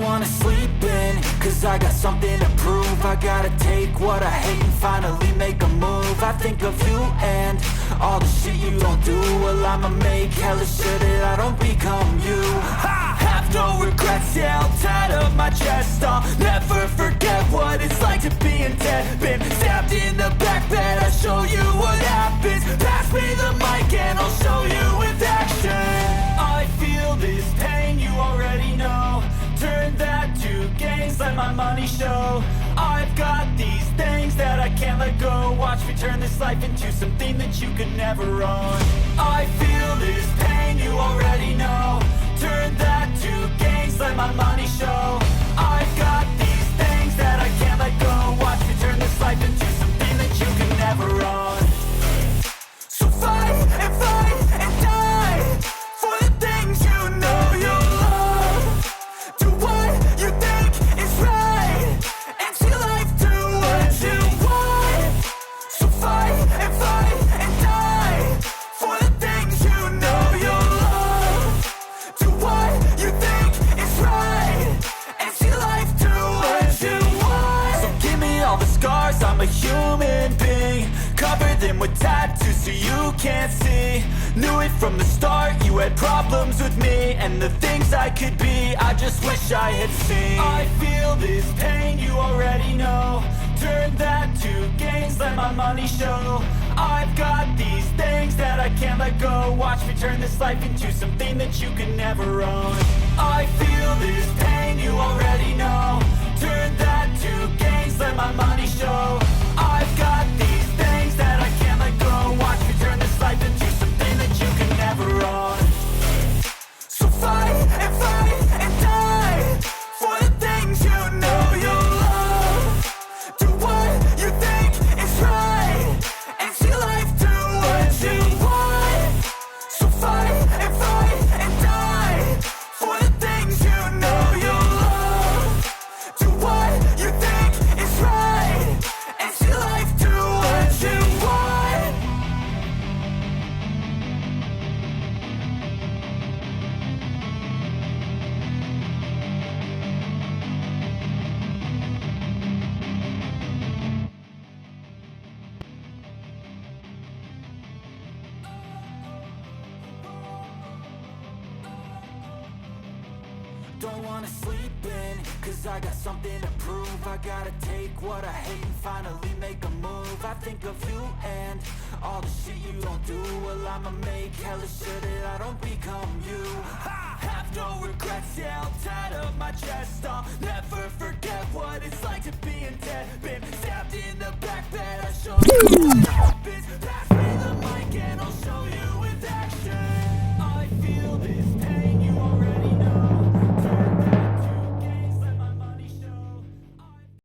wanna sleep in, cause I got something to prove. I gotta take what I hate and finally make a move. I think of you and all the shit you don't do. Well, I'ma make hella sure that I don't become you. I have no regrets, yeah, I'll tie up my chest. I'll never forget what it's like to be in debt. Been stabbed in the back bed, I'll show you what happens. Pass me the mic and I'll show you with action. I feel this pain, you already know. Turn that to gains, let my money show. I've got these things that I can't let go. Watch me turn this life into something that you could never own. I feel this pain, you already know. Turn that to gains, let my money show. I've got these things that I can't let go. Watch me turn this life into something that you can never own. So fight and die for the things you know you love. Do what you think is right and see life do what you want. So fight and die for the things you know you love. Do what you think is right and see life do what you want. So give me all the scars, I'm a human being. Cover them with tattoos so you can't see. Knew it from the start, you had problems with me and the things I could be, I just wish I had seen. I feel this pain, you already know. Turn that to gains, let my money show. I've got these things that I can't let go. Watch me turn this life into something that you can never own. I feel this pain, you already know. Turn that to gains, let my money show. I've got these things that I can't let go. Watch me turn this life into something that you can never own. So fight and die for the things you know you love. Do what you think is right and see life do what you want. So fight and die for the things you know you love. Do what you think is right and see life do what you want. Don't wanna sleep in, cause I got something to prove. I gotta take what I hate and finally make a move. I think of you and all the shit you don't do. Well, I'ma make hella sure that I don't become you. I have no regrets, yeah, I'll tie up my chest. I'll never forget what it's like to be in debt. Been stabbed in the back bed, I'll show you what happens. Pass me the mic and I'll show you with action.